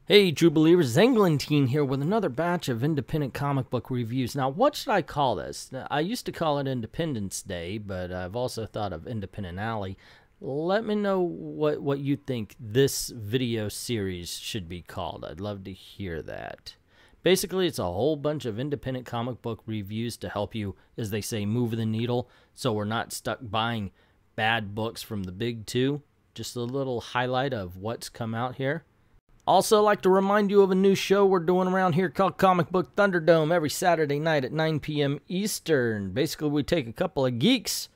Hey, true believers, Englentine here with another batch of independent comic book reviews. Now, what should I call this? I used to call it Independence Day, but I've also thought of Independent Alley. Let me know what you think this video series should be called. I'd love to hear that. Basically, it's a whole bunch of independent comic book reviews to help you, as they say, move the needle, so we're not stuck buying bad books from the big two. Just a little highlight of what's come out here. Also, like to remind you of a new show we're doing around here called Comic Book Thunderdome every Saturday night at 9 p.m. Eastern. Basically, we take a couple of geeks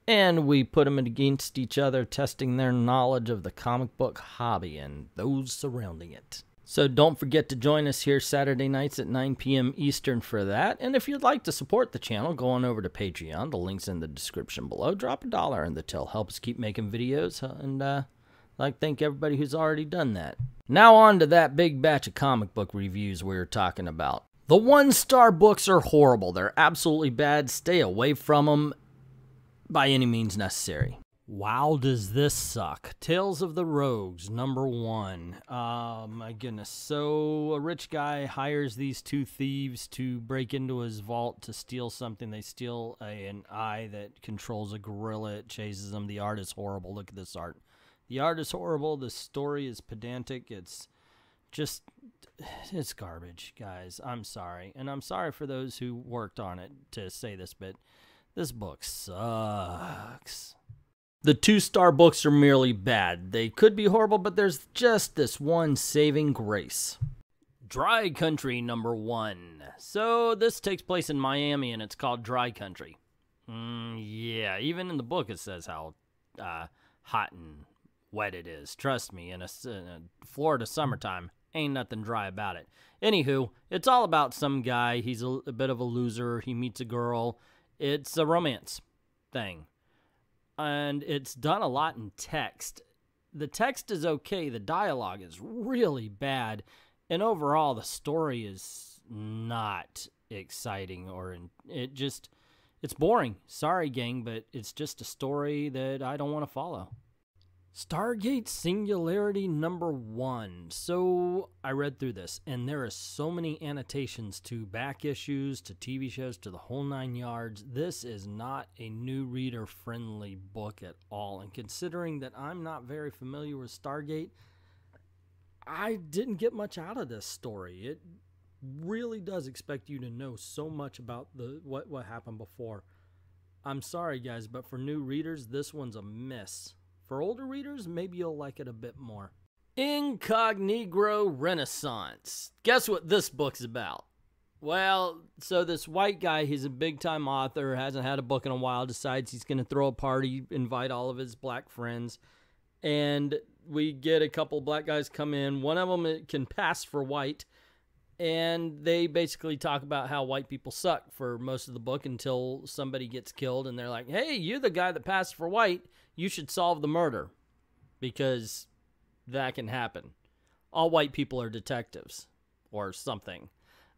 and we put them against each other, testing their knowledge of the comic book hobby and those surrounding it. So don't forget to join us here Saturday nights at 9 p.m. Eastern for that. And if you'd like to support the channel, go on over to Patreon. The link's in the description below. Drop $1 in the till. Help us keep making videos. And I'd like to thank everybody who's already done that. Now on to that big batch of comic book reviews we were talking about. The 1-star books are horrible. They're absolutely bad. Stay away from them by any means necessary. Wow, does this suck. Tales of the Rogues, #1. Oh my goodness. So a rich guy hires these two thieves to break into his vault to steal something. They steal an eye that controls a gorilla. It chases them. The art is horrible. Look at this art. The art is horrible. The story is pedantic. It's garbage, guys. I'm sorry. And I'm sorry for those who worked on it to say this, but this book sucks. The 2-star books are merely bad. They could be horrible, but there's just this one saving grace. Dry Country #1. So this takes place in Miami, and it's called Dry Country. Yeah, even in the book it says how hot and wet it is. Trust me, in a Florida summertime, ain't nothing dry about it. Anywho, it's all about some guy. He's a bit of a loser. He meets a girl. It's a romance thing. And it's done a lot in text. The text is okay. The dialogue is really bad. And overall, the story is not exciting it's boring. Sorry, gang, but it's just a story that I don't want to follow. Stargate Singularity #1. So I read through this, and there are so many annotations to back issues, to TV shows, to the whole 9 yards. This is not a new reader-friendly book at all. And considering that I'm not very familiar with Stargate, I didn't get much out of this story. It really does expect you to know so much about what happened before. I'm sorry, guys, but for new readers, this one's a miss. For older readers, maybe you'll like it a bit more. Incognito Renaissance. Guess what this book's about? Well, so this white guy, he's a big-time author, hasn't had a book in a while, decides he's going to throw a party, invite all of his black friends, and we get a couple black guys come in. One of them can pass for white, and they basically talk about how white people suck for most of the book until somebody gets killed, and they're like, hey, you're the guy that passed for white. You should solve the murder, because that can happen. All white people are detectives or something.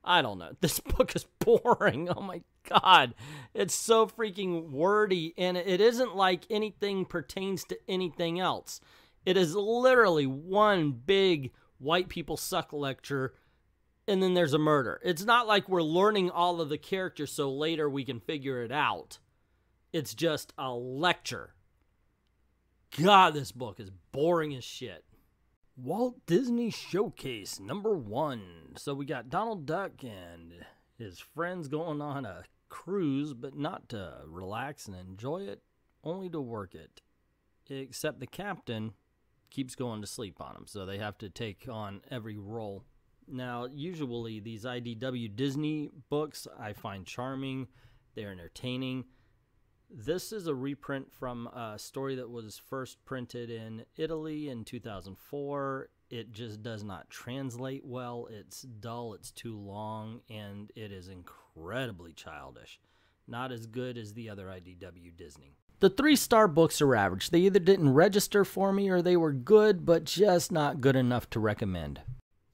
I don't know. This book is boring. Oh my God. It's so freaking wordy, and it isn't like anything pertains to anything else. It is literally one big white people suck lecture, and then there's a murder. It's not like we're learning all of the characters so later we can figure it out. It's just a lecture. God, this book is boring as shit. Walt Disney Showcase #1. So we got Donald Duck and his friends going on a cruise, but not to relax and enjoy it, only to work it. Except the captain keeps going to sleep on them, so they have to take on every role. Now, usually these IDW Disney books I find charming. They're entertaining. This is a reprint from a story that was first printed in Italy in 2004. It just does not translate well. It's dull, it's too long, and it is incredibly childish. Not as good as the other IDW Disney. The 3-star books are average. They either didn't register for me or they were good, but just not good enough to recommend.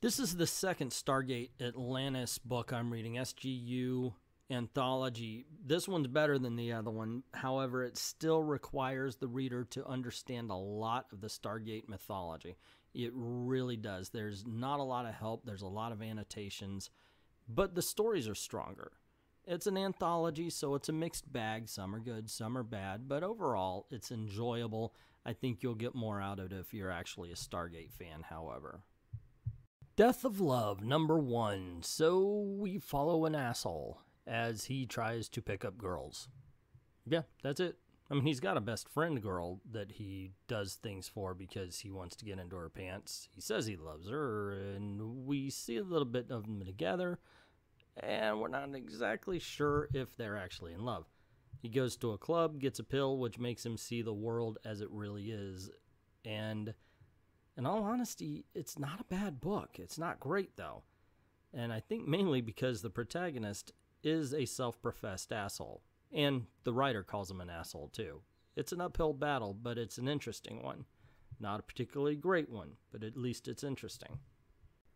This is the second Stargate Atlantis book I'm reading, SGU Anthology. This one's better than the other one. However, it still requires the reader to understand a lot of the Stargate mythology. It really does. There's not a lot of help. There's a lot of annotations, but the stories are stronger. It's an anthology, so it's a mixed bag. Some are good, some are bad, but overall, it's enjoyable. I think you'll get more out of it if you're actually a Stargate fan, however. Death of Love, #1. So we follow an asshole as he tries to pick up girls. Yeah, that's it. I mean, he's got a best friend girl that he does things for because he wants to get into her pants. He says he loves her, and we see a little bit of them together, and we're not exactly sure if they're actually in love. He goes to a club, gets a pill, which makes him see the world as it really is, and in all honesty, it's not a bad book. It's not great, though, and I think mainly because the protagonist is a self-professed asshole, and the writer calls him an asshole, too. It's an uphill battle, but it's an interesting one. Not a particularly great one, but at least it's interesting.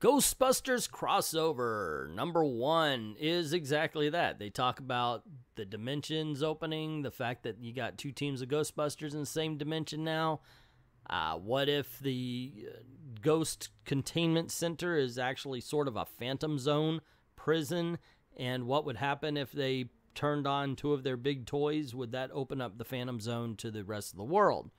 Ghostbusters crossover, #1 is exactly that. They talk about the dimensions opening, the fact that you got 2 teams of Ghostbusters in the same dimension now. What if the Ghost Containment Center is actually sort of a Phantom Zone prison? And what would happen if they turned on 2 of their big toys? Would that open up the Phantom Zone to the rest of the world?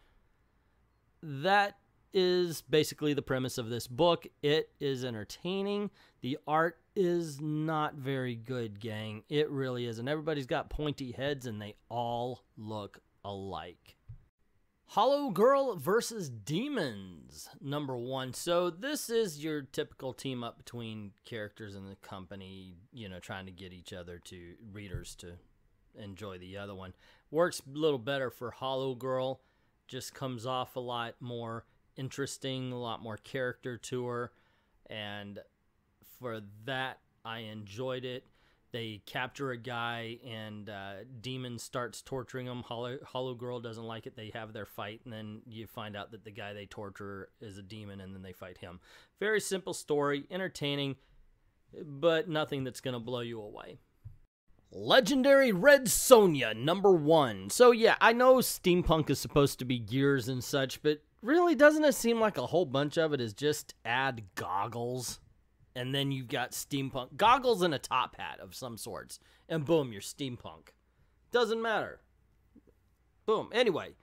That is basically the premise of this book. It is entertaining. The art is not very good, gang. It really isn't. Everybody's got pointy heads and they all look alike. Hollow Girl versus Demons, #1. So this is your typical team up between characters in the company, you know, trying to get each other to readers to enjoy the other one. Works a little better for Hollow Girl. Just comes off a lot more interesting, a lot more character to her, and for that I enjoyed it. They capture a guy and Demon starts torturing him. Hollow Girl doesn't like it. They have their fight, and then you find out that the guy they torture is a demon, and then they fight him. Very simple story, entertaining, but nothing that's going to blow you away. Legendary Red Sonja, #1. So yeah, I know steampunk is supposed to be gears and such, but really doesn't it seem like a whole bunch of it is just add goggles? And then you've got steampunk. Goggles and a top hat of some sorts. And boom, you're steampunk. Doesn't matter. Boom. Anyway,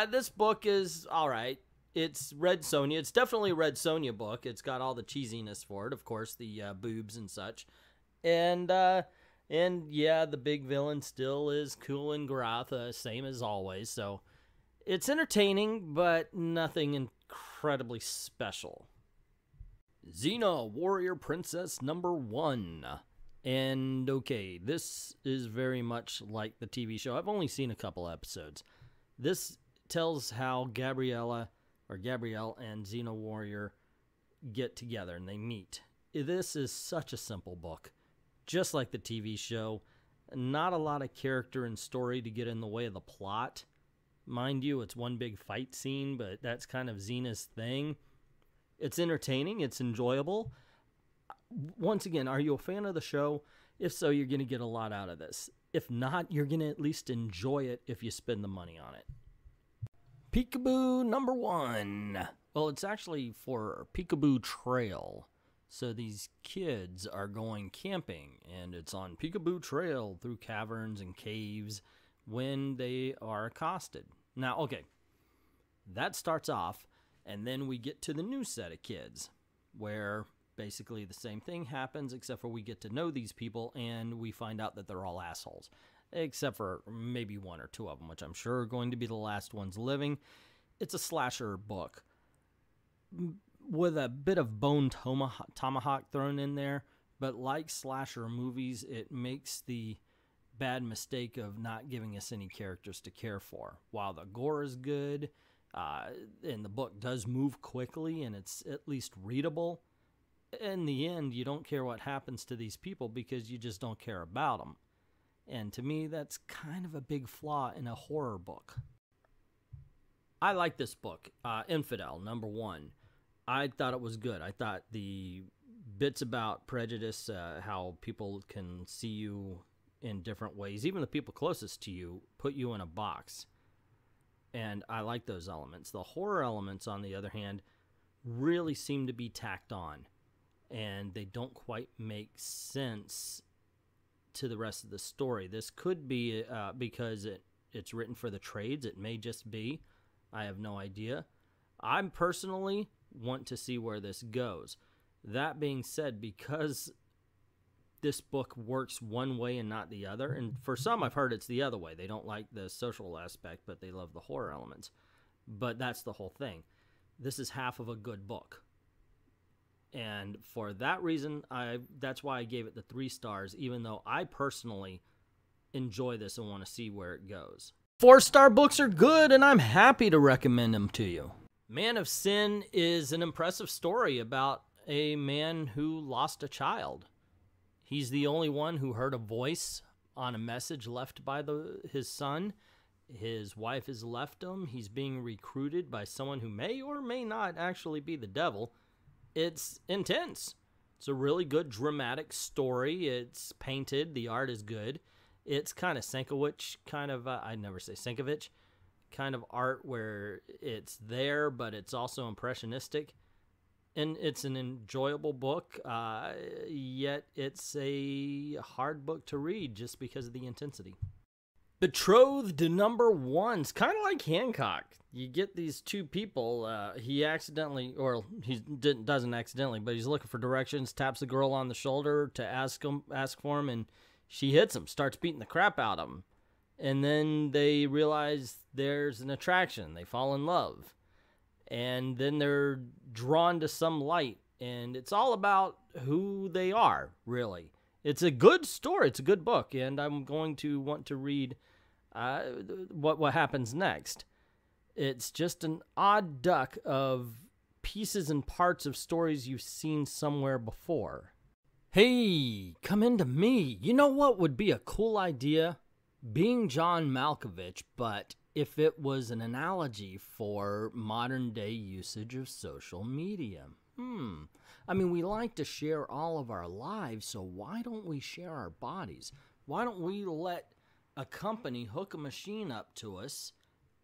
this book is alright. It's Red Sonja. It's definitely a Red Sonja book. It's got all the cheesiness for it. Of course, the boobs and such. And yeah, the big villain still is Cool and Garatha, same as always. So it's entertaining, but nothing incredibly special. Xena, Warrior Princess, #1. And okay, this is very much like the TV show. I've only seen a couple episodes. This tells how Gabrielle and Xena Warrior get together and they meet. This is such a simple book. Just like the TV show. Not a lot of character and story to get in the way of the plot. Mind you, it's one big fight scene, but that's kind of Xena's thing. It's entertaining. It's enjoyable. Once again, are you a fan of the show? If so, you're going to get a lot out of this. If not, you're going to at least enjoy it if you spend the money on it. Peekaboo #1. Well, it's actually for Peekaboo Trail. So these kids are going camping, and it's on Peekaboo Trail through caverns and caves when they are accosted. Now, okay, that starts off. And then we get to the new set of kids, where basically the same thing happens, except for we get to know these people, and we find out that they're all assholes. Except for maybe 1 or 2 of them, which I'm sure are going to be the last ones living. It's a slasher book with a bit of bone tomahawk thrown in there. But like slasher movies, it makes the bad mistake of not giving us any characters to care for. While the gore is good, and the book does move quickly and it's at least readable, in the end, you don't care what happens to these people because you just don't care about them. And to me, that's kind of a big flaw in a horror book. I like this book, Infidel, #1. I thought it was good. I thought the bits about prejudice, how people can see you in different ways, even the people closest to you, put you in a box. And I like those elements. The horror elements, on the other hand, really seem to be tacked on, and they don't quite make sense to the rest of the story. This could be because it's written for the trades. It may just be. I have no idea. I personally want to see where this goes. That being said, because this book works one way and not the other, and for some I've heard it's the other way. They don't like the social aspect, but they love the horror elements. But that's the whole thing. This is half of a good book. And for that reason, that's why I gave it the 3 stars, even though I personally enjoy this and want to see where it goes. 4-star books are good, and I'm happy to recommend them to you. Man of Sin is an impressive story about a man who lost a child. He's the only one who heard a voice on a message left by his son. His wife has left him. He's being recruited by someone who may or may not actually be the devil. It's intense. It's a really good dramatic story. It's painted. The art is good. It's kind of Sienkiewicz, I never say Sienkiewicz, kind of art where it's there, but it's also impressionistic. And it's an enjoyable book, yet it's a hard book to read just because of the intensity. Betrothed #1. It's kind of like Hancock. You get these two people. He accidentally, or he doesn't accidentally, but he's looking for directions, taps the girl on the shoulder to ask for him, and she hits him, starts beating the crap out of him. And then they realize there's an attraction. They fall in love. And then they're drawn to some light. And it's all about who they are, really. It's a good story. It's a good book. And I'm going to want to read what happens next. It's just an odd duck of pieces and parts of stories you've seen somewhere before. Hey, come into me. You know what would be a cool idea? Being John Malkovich, but if it was an analogy for modern day usage of social media. I mean, we like to share all of our lives, so why don't we share our bodies? Why don't we let a company hook a machine up to us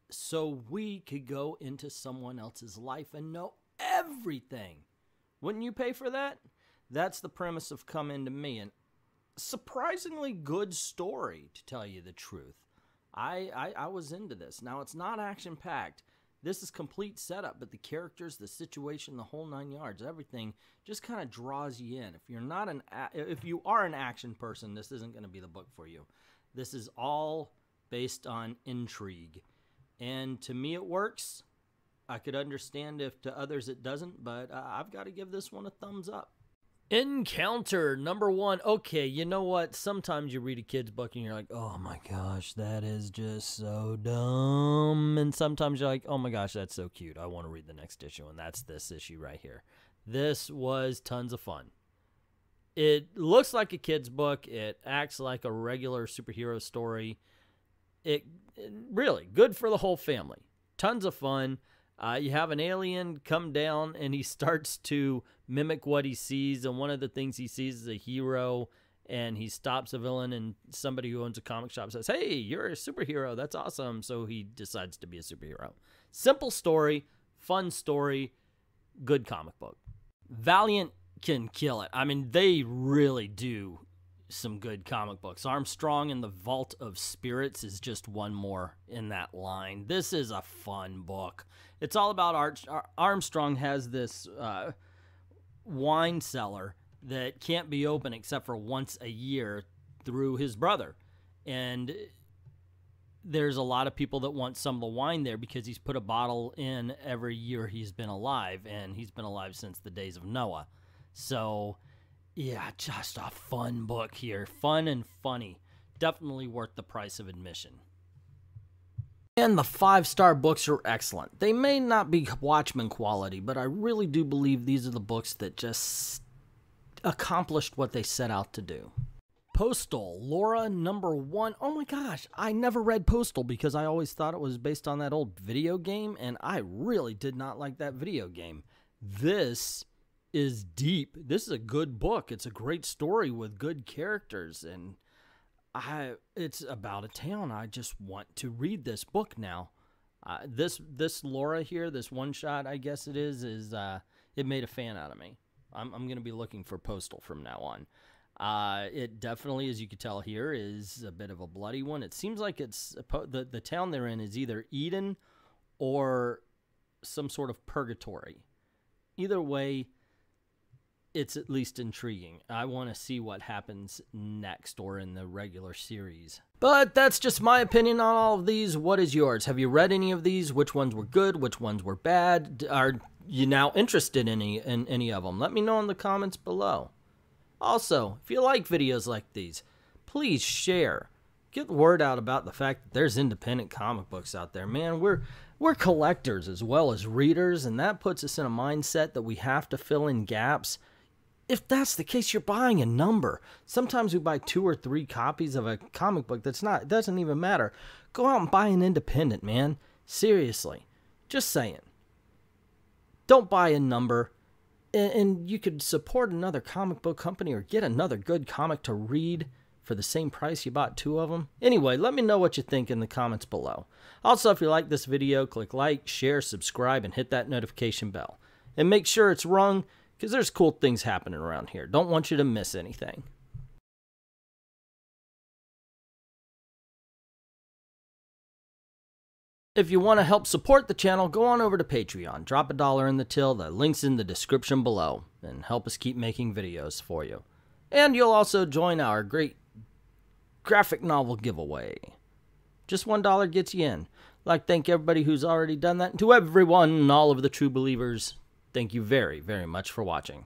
so we could go into someone else's life and know everything? Wouldn't you pay for that? That's the premise of Come Into Me, and surprisingly good story, to tell you the truth. I was into this. Now, it's not action-packed. This is complete setup, but the characters, the situation, the whole 9 yards, everything just kind of draws you in. If you are an action person, this isn't going to be the book for you. This is all based on intrigue. And to me, it works. I could understand if to others it doesn't, but I've got to give this one a thumbs up. Encounter #1. Okay, you know what? Sometimes you read a kid's book and you're like, oh my gosh, that is just so dumb. And sometimes you're like, oh my gosh, that's so cute. I want to read the next issue, and that's this issue right here. This was tons of fun. It looks like a kid's book. It acts like a regular superhero story. It really good for the whole family. Tons of fun. You have an alien come down, and he starts to mimic what he sees, and one of the things he sees is a hero, and he stops a villain, and somebody who owns a comic shop says, hey, you're a superhero, that's awesome, so he decides to be a superhero. Simple story, fun story, good comic book. Valiant can kill it. I mean, they really do some good comic books. Armstrong and the Vault of Spirits is just one more in that line. This is a fun book. It's all about Armstrong has this wine cellar that can't be open except for once a year through his brother. And there's a lot of people that want some of the wine there because he's put a bottle in every year he's been alive, and he's been alive since the days of Noah. So, yeah, just a fun book here. Fun and funny. Definitely worth the price of admission. And the 5-star books are excellent. They may not be Watchmen quality, but I really do believe these are the books that just accomplished what they set out to do. Postal, Laura #1. Oh my gosh, I never read Postal because I always thought it was based on that old video game, and I really did not like that video game. This is deep. This is a good book. It's a great story with good characters, and it's about a town. I just want to read this book now. This Laura here, this one shot, I guess it is it made a fan out of me. I'm going to be looking for Postal from now on. It definitely, as you can tell here, is a bit of a bloody one. It seems like it's the town they're in is either Eden or some sort of purgatory. Either way, it's at least intriguing. I want to see what happens next or in the regular series. But that's just my opinion on all of these. What is yours? Have you read any of these? Which ones were good? Which ones were bad? Are you now interested in any of them? Let me know in the comments below. Also, if you like videos like these, please share. Get the word out about the fact that there's independent comic books out there. Man, we're collectors as well as readers, and that puts us in a mindset that we have to fill in gaps. If that's the case, you're buying a number. Sometimes we buy 2 or 3 copies of a comic book it doesn't even matter. Go out and buy an independent, man. Seriously. Just saying. Don't buy a number. And you could support another comic book company or get another good comic to read for the same price you bought 2 of them. Anyway, let me know what you think in the comments below. Also, if you like this video, click like, share, subscribe, and hit that notification bell. And make sure it's rung, because there's cool things happening around here. Don't want you to miss anything. If you want to help support the channel, go on over to Patreon. Drop $1 in the till. The link's in the description below. And help us keep making videos for you. And you'll also join our great graphic novel giveaway. Just $1 gets you in. I'd like to thank everybody who's already done that. And to everyone, all of the true believers, thank you very, very much for watching.